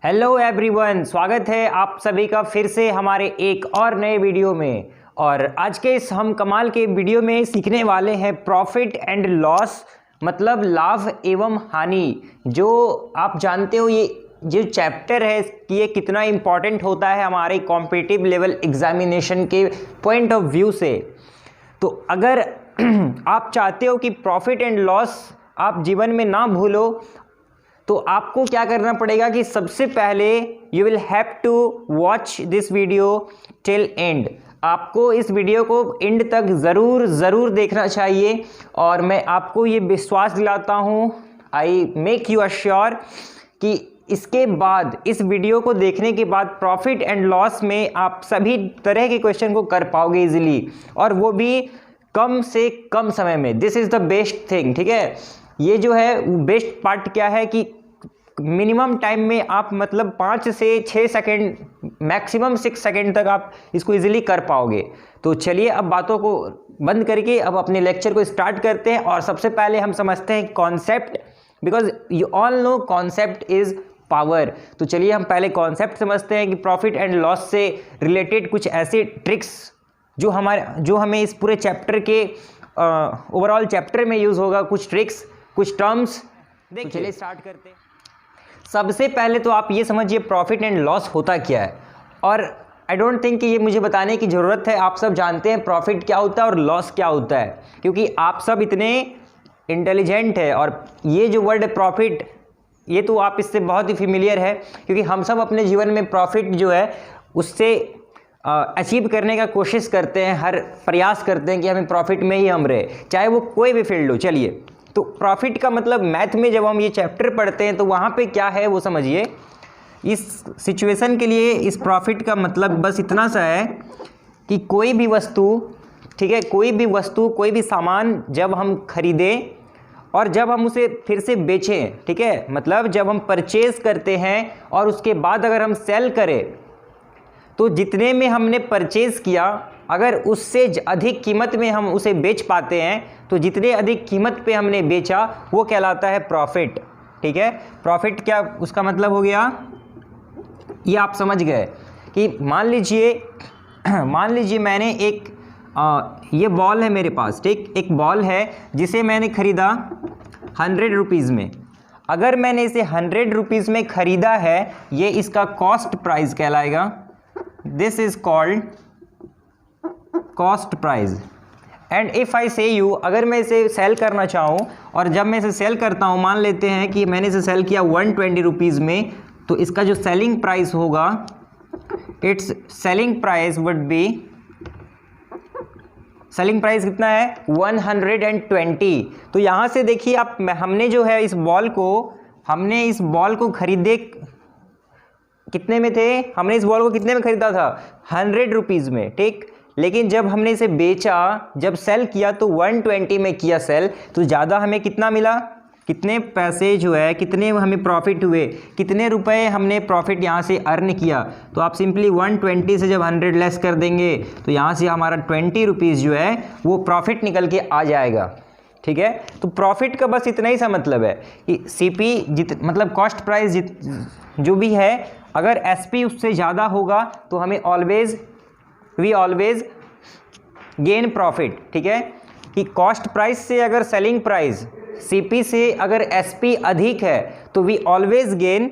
Hello everyone, स्वागत है आप सभी का फिर से हमारे एक और नए वीडियो में। और आज के इस हम कमाल के वीडियो में सीखने वाले हैं प्रॉफिट एंड लॉस, मतलब लाभ एवं हानि। जो आप जानते हो ये जो चैप्टर है कि ये कितना इम्पॉर्टेंट होता है हमारे कॉम्पिटिटिव लेवल एग्जामिनेशन के पॉइंट ऑफ व्यू से। तो अगर आप चाहते हो कि प्रॉफिट एंड लॉस आप जीवन में ना भूलो, तो आपको क्या करना पड़ेगा कि सबसे पहले you will have to watch this video till end. आपको इस वीडियो को एंड तक ज़रूर देखना चाहिए। और मैं आपको ये विश्वास दिलाता हूँ, आई मेक यू अश्योर कि इसके बाद, इस वीडियो को देखने के बाद प्रॉफिट एंड लॉस में आप सभी तरह के क्वेश्चन को कर पाओगे इजीली, और वो भी कम से कम समय में। This is the best thing, ठीक है। ये जो है बेस्ट पार्ट क्या है कि मिनिमम टाइम में आप मतलब 5 से 6 सेकेंड, मैक्सिमम 6 सेकेंड तक आप इसको इजीली कर पाओगे। तो चलिए अब बातों को बंद करके अब अपने लेक्चर को स्टार्ट करते हैं। और सबसे पहले हम समझते हैं concept, because you all know concept is power. तो चलिए हम पहले कॉन्सेप्ट समझते हैं कि प्रॉफिट एंड लॉस से रिलेटेड कुछ ऐसे ट्रिक्स जो हमें इस पूरे चैप्टर के ओवरऑल चैप्टर में यूज़ होगा। कुछ ट्रिक्स, कुछ टर्म्स, देखिए चलिए स्टार्ट करते हैं। सबसे पहले तो आप ये समझिए प्रॉफिट एंड लॉस होता क्या है। और आई डोंट थिंक कि ये मुझे बताने की ज़रूरत है, आप सब जानते हैं प्रॉफिट क्या होता है और लॉस क्या होता है, क्योंकि आप सब इतने इंटेलिजेंट है। और ये जो वर्ड प्रॉफिट, ये तो आप इससे बहुत ही फेमिलियर है, क्योंकि हम सब अपने जीवन में प्रॉफिट जो है उससे अचीव करने का कोशिश करते हैं, हर प्रयास करते हैं कि हमें प्रॉफिट में ही हम रहे, चाहे वो कोई भी फील्ड हो। चलिए, तो प्रॉफिट का मतलब मैथ में जब हम ये चैप्टर पढ़ते हैं तो वहाँ पे क्या है वो समझिए। इस सिचुएशन के लिए इस प्रॉफिट का मतलब बस इतना सा है कि कोई भी वस्तु, ठीक है, कोई भी वस्तु, कोई भी सामान जब हम खरीदें और जब हम उसे फिर से बेचें, ठीक है, मतलब जब हम परचेज़ करते हैं और उसके बाद अगर हम सेल करें, तो जितने में हमने परचेज़ किया अगर उससे अधिक कीमत में हम उसे बेच पाते हैं, तो जितने अधिक कीमत पे हमने बेचा वो कहलाता है प्रॉफिट, ठीक है। प्रॉफिट क्या उसका मतलब हो गया, ये आप समझ गए कि मान लीजिए मैंने एक ये बॉल है मेरे पास, ठीक, एक बॉल है जिसे मैंने ख़रीदा 100 रुपीज़ में। अगर मैंने इसे 100 रुपीज़ में ख़रीदा है, ये इसका कॉस्ट प्राइस कहलाएगा। This is called cost price. And if I से यू, अगर मैं इसे सेल करना चाहूँ और जब मैं इसे सेल करता हूँ, मान लेते हैं कि मैंने इसे सेल किया 120 रुपीज़ में, तो इसका जो सेलिंग प्राइस होगा, it's selling price would be, selling price कितना है 120। तो यहाँ से देखिए आप, हमने जो है इस बॉल को खरीदे कितने में थे, हमने इस बॉल को कितने में खरीदा था 100 रुपीज़ में, ठीक। लेकिन जब हमने इसे बेचा, जब सेल किया तो 120 में किया सेल, तो ज़्यादा हमें कितना मिला, कितने पैसे जो है, कितने हमें प्रॉफिट हुए, कितने रुपए हमने प्रॉफिट यहाँ से अर्न किया। तो आप सिंपली 120 से जब 100 लेस कर देंगे तो यहाँ से हमारा 20 रुपीज़ जो है वो प्रॉफिट निकल के आ जाएगा, ठीक है। तो प्रॉफिट का बस इतना ही सा मतलब है कि सीपी मतलब कॉस्ट प्राइस जो भी है, अगर एसपी उससे ज़्यादा होगा तो हमें वी ऑलवेज गेन प्रॉफिट, ठीक है। कि कॉस्ट प्राइस से अगर सेलिंग प्राइस, सीपी से अगर एसपी अधिक है तो वी ऑलवेज गेन।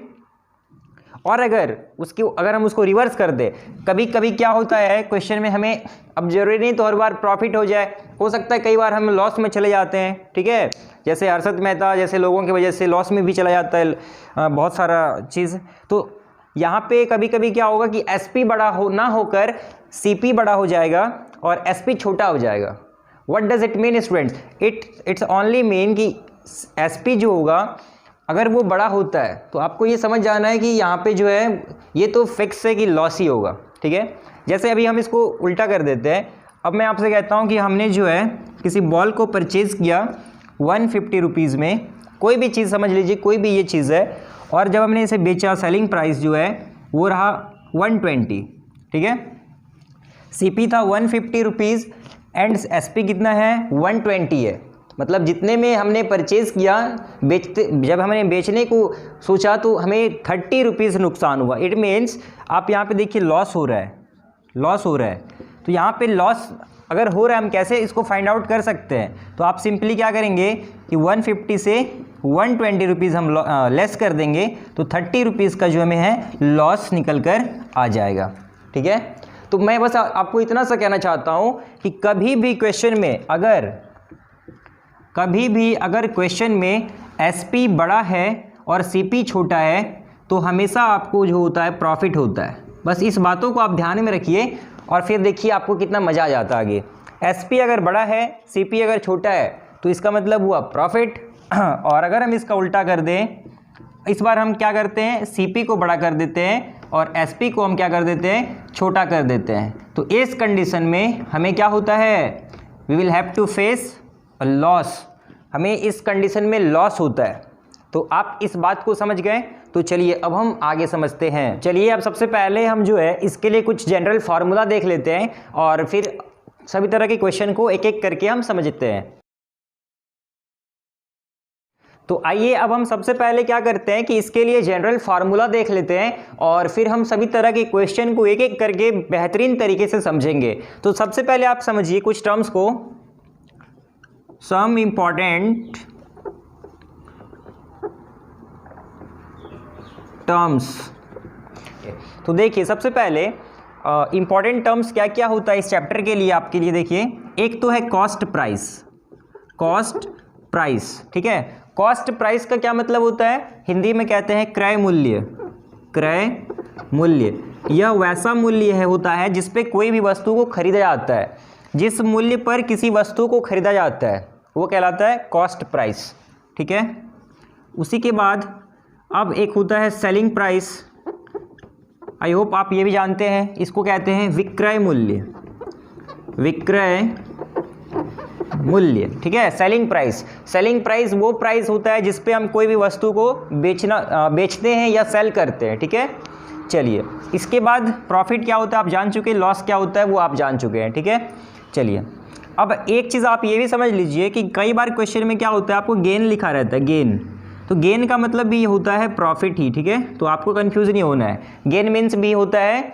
और अगर हम उसको रिवर्स कर दें, कभी कभी क्या होता है क्वेश्चन में, हमें अब जरूरी नहीं तो हर बार प्रॉफिट हो जाए, हो सकता है कई बार हम लॉस में चले जाते हैं, ठीक है। जैसे हर्षद मेहता जैसे लोगों की वजह से लॉस में भी चला जाता है बहुत सारा चीज़। तो यहाँ पे कभी कभी क्या होगा कि एसपी बड़ा ना होकर सीपी बड़ा हो जाएगा और एसपी छोटा हो जाएगा। What does it mean students? It's only mean कि एसपी जो होगा अगर वो बड़ा होता है तो आपको ये समझ जाना है कि यहाँ पे जो है ये तो फिक्स है कि लॉस ही होगा, ठीक है। जैसे अभी हम इसको उल्टा कर देते हैं। अब मैं आपसे कहता हूँ कि हमने जो है किसी बॉल को परचेज़ किया 150 रुपीज़ में, कोई भी चीज़ समझ लीजिए, कोई भी ये चीज़ है, और जब हमने इसे बेचा, सेलिंग प्राइस जो है वो रहा 120, ठीक है। सीपी था 150 रुपीज़ एंड एसपी कितना है 120 है, मतलब जितने में हमने परचेज़ किया, जब हमने बेचने को सोचा तो हमें 30 रुपीज़ नुकसान हुआ। इट मीन्स आप यहाँ पे देखिए लॉस हो रहा है, लॉस हो रहा है। तो यहाँ पे लॉस अगर हो रहा है, हम कैसे इसको फाइंड आउट कर सकते हैं? तो आप सिंपली क्या करेंगे कि 150 से 120 रुपीज़ हम लेस कर देंगे, तो 30 रुपीज़ का जो हमें है लॉस निकल कर आ जाएगा। ठीक है, तो मैं बस आपको इतना सा कहना चाहता हूँ कि कभी भी क्वेश्चन में SP बड़ा है और CP छोटा है तो हमेशा आपको जो होता है प्रॉफिट होता है। बस इस बातों को आप ध्यान में रखिए और फिर देखिए आपको कितना मज़ा आ जाता है आगे। SP अगर बड़ा है, CP अगर छोटा है, तो इसका मतलब हुआ प्रॉफिट। और अगर हम इसका उल्टा कर दें, इस बार हम क्या करते हैं, CP को बड़ा कर देते हैं और SP को हम क्या कर देते हैं, छोटा कर देते हैं। तो इस कंडीशन में हमें क्या होता है, we will have to face a loss. हमें इस कंडीशन में लॉस होता है। तो आप इस बात को समझ गए? तो चलिए अब हम आगे समझते हैं। चलिए अब सबसे पहले हम जो है इसके लिए कुछ जनरल फार्मूला देख लेते हैं और फिर सभी तरह के क्वेश्चन को एक एक करके हम समझते हैं। तो आइए अब हम सबसे पहले क्या करते हैं कि इसके लिए जनरल फार्मूला देख लेते हैं और फिर हम सभी तरह के क्वेश्चन को एक एक करके बेहतरीन तरीके से समझेंगे। तो सबसे पहले आप समझिए कुछ टर्म्स को, सम इंपॉर्टेंट टर्म्स। तो देखिए सबसे पहले इंपॉर्टेंट टर्म्स क्या क्या होता है इस चैप्टर के लिए आपके लिए। देखिए एक तो है कॉस्ट प्राइस, कॉस्ट प्राइस। ठीक है, कॉस्ट प्राइस का क्या मतलब होता है, हिंदी में कहते हैं क्रय मूल्य। क्रय मूल्य यह वैसा मूल्य है होता है जिस पे कोई भी वस्तु को खरीदा जाता है। जिस मूल्य पर किसी वस्तु को खरीदा जाता है वो कहलाता है कॉस्ट प्राइस। ठीक है, उसी के बाद अब एक होता है सेलिंग प्राइस। आई होप आप ये भी जानते हैं, इसको कहते हैं विक्रय मूल्य। विक्रय मूल्य, ठीक है। सेलिंग प्राइस, सेलिंग प्राइस वो प्राइस होता है जिस पे हम कोई भी वस्तु को बेचते हैं या सेल करते हैं। ठीक है, चलिए इसके बाद प्रॉफिट क्या होता है आप जान चुके, लॉस क्या होता है वो आप जान चुके हैं। ठीक है, चलिए अब एक चीज़ आप ये भी समझ लीजिए कि कई बार क्वेश्चन में क्या होता है आपको गेन लिखा रहता है, गेन। तो गेन का मतलब भी होता है प्रॉफिट ही। ठीक है, तो आपको कंफ्यूज नहीं होना है। गेन मीन्स भी होता है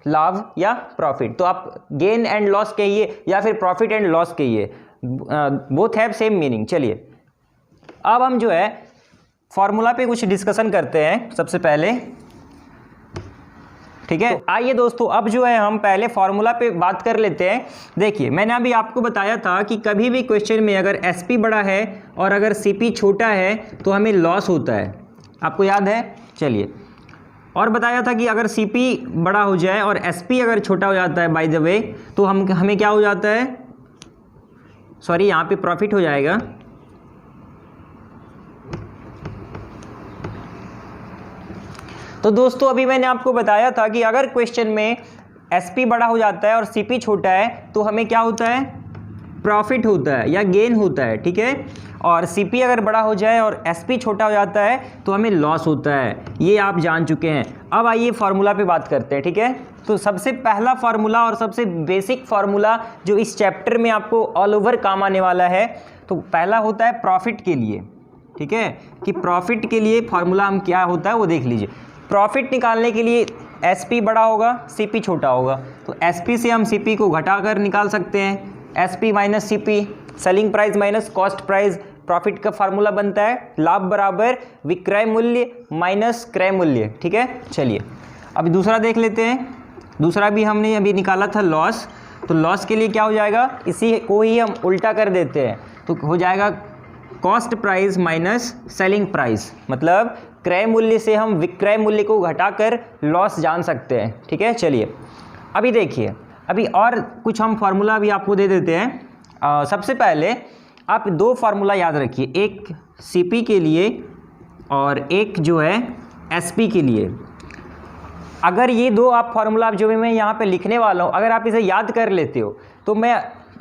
लाभ या प्रॉफिट। तो आप गेन एंड लॉस कहिए या फिर प्रॉफिट एंड लॉस कहिए, बोथ हैव सेम मीनिंग। चलिए अब हम जो है फॉर्मूला पे कुछ डिस्कशन करते हैं सबसे पहले। ठीक है, तो आइए दोस्तों अब जो है हम पहले फॉर्मूला पे बात कर लेते हैं। देखिए मैंने अभी आपको बताया था कि कभी भी क्वेश्चन में अगर SP बड़ा है और अगर CP छोटा है तो हमें लॉस होता है, आपको याद है। चलिए और बताया था कि अगर CP बड़ा हो जाए और SP अगर छोटा हो जाता है बाय द वे, तो हमें क्या हो जाता है, सॉरी यहाँ पे प्रॉफिट हो जाएगा। तो दोस्तों अभी मैंने आपको बताया था कि अगर क्वेश्चन में SP बड़ा हो जाता है और CP छोटा है तो हमें क्या होता है, प्रॉफिट होता है या गेन होता है। ठीक है, और CP अगर बड़ा हो जाए और SP छोटा हो जाता है तो हमें लॉस होता है। ये आप जान चुके हैं। अब आइए फार्मूला पे बात करते हैं। ठीक है, तो सबसे पहला फार्मूला और सबसे बेसिक फार्मूला जो इस चैप्टर में आपको ऑल ओवर काम आने वाला है, तो पहला होता है प्रॉफिट के लिए। ठीक है, कि प्रॉफिट के लिए फार्मूला हम क्या होता है वो देख लीजिए। प्रॉफिट निकालने के लिए SP बड़ा होगा, CP छोटा होगा, तो SP से हम CP को घटाकर निकाल सकते हैं। SP minus CP, selling price minus cost price. Profit का फार्मूला बनता है लाभ बराबर विक्रय मूल्य माइनस क्रय मूल्य। ठीक है, चलिए अभी दूसरा देख लेते हैं। दूसरा भी हमने अभी निकाला था लॉस, तो लॉस के लिए क्या हो जाएगा, इसी को ही हम उल्टा कर देते हैं तो हो जाएगा cost price minus selling price. मतलब क्रय मूल्य से हम विक्रय मूल्य को घटाकर लॉस जान सकते हैं। ठीक है, चलिए अभी देखिए, अभी और कुछ हम फार्मूला भी आपको दे देते हैं। सबसे पहले आप दो फार्मूला याद रखिए, एक CP के लिए और एक जो है SP के लिए। अगर ये दो आप फार्मूला जो भी मैं यहाँ पे लिखने वाला हूँ, अगर आप इसे याद कर लेते हो तो मैं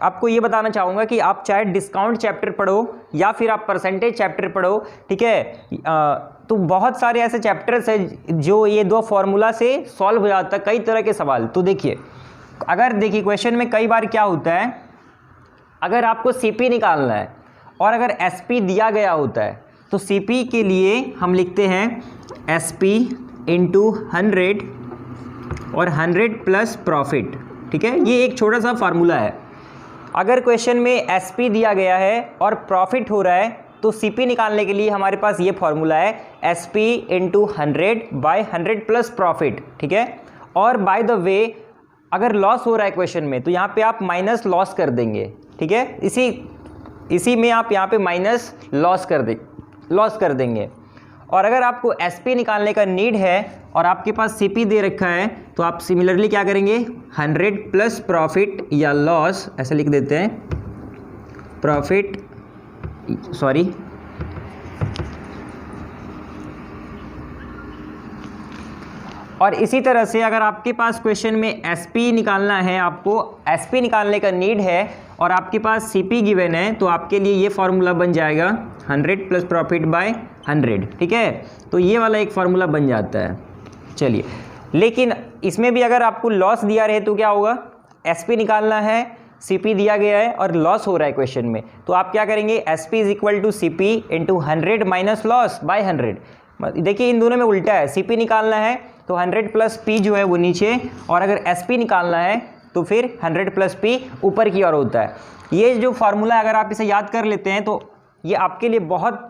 आपको ये बताना चाहूँगा कि आप चाहे डिस्काउंट चैप्टर पढ़ो या फिर आप परसेंटेज चैप्टर पढ़ो। ठीक है, तो बहुत सारे ऐसे चैप्टर्स हैं जो ये दो फार्मूला से सॉल्व हो जाता है कई तरह के सवाल। तो देखिए अगर देखिए क्वेश्चन में कई बार क्या होता है, अगर आपको CP निकालना है और अगर SP दिया गया होता है तो CP के लिए हम लिखते हैं SP इंटू 100 और 100 प्लस प्रॉफिट। ठीक है, ये एक छोटा सा फार्मूला है। अगर क्वेश्चन में SP दिया गया है और प्रॉफिट हो रहा है तो CP निकालने के लिए हमारे पास ये फार्मूला है SP into 100 by 100 plus profit. ठीक है, और बाय द वे अगर लॉस हो रहा है क्वेश्चन में तो यहाँ पे आप माइनस लॉस कर देंगे। ठीक है, इसी में आप यहाँ पे माइनस लॉस कर देंगे। और अगर आपको SP निकालने का नीड है और आपके पास CP दे रखा है तो आप सिमिलरली क्या करेंगे, 100 प्लस प्रॉफिट या लॉस ऐसे लिख देते हैं, और इसी तरह से अगर आपके पास क्वेश्चन में SP निकालना है, आपको SP निकालने का नीड है और आपके पास CP गिवन है तो आपके लिए ये फार्मूला बन जाएगा 100 प्लस प्रॉफिट बाय 100। ठीक है, तो ये वाला एक फार्मूला बन जाता है। चलिए, लेकिन इसमें भी अगर आपको लॉस दिया रहे तो क्या होगा, SP निकालना है, CP दिया गया है और लॉस हो रहा है क्वेश्चन में, तो आप क्या करेंगे, SP is equal to CP into 100 minus loss by 100। देखिए इन दोनों में उल्टा है, CP निकालना है तो 100 प्लस P जो है वो नीचे, और अगर SP निकालना है तो फिर 100 प्लस P ऊपर की ओर होता है। ये जो फार्मूला अगर आप इसे याद कर लेते हैं तो ये आपके लिए बहुत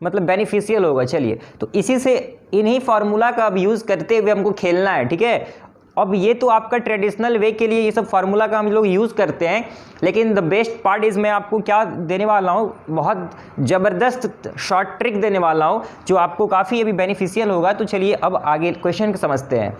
बेनिफिशियल होगा। चलिए, तो इसी से इन्हीं फार्मूला का अब यूज़ करते हुए हमको खेलना है। ठीक है, अब ये तो आपका ट्रेडिशनल वे के लिए ये सब फार्मूला का हम लोग यूज़ करते हैं, लेकिन द बेस्ट पार्ट इज़ मैं आपको क्या देने वाला हूँ, बहुत ज़बरदस्त शॉर्ट ट्रिक देने वाला हूँ जो आपको काफ़ी अभी बेनिफिशियल होगा। तो चलिए अब आगे क्वेश्चन समझते हैं।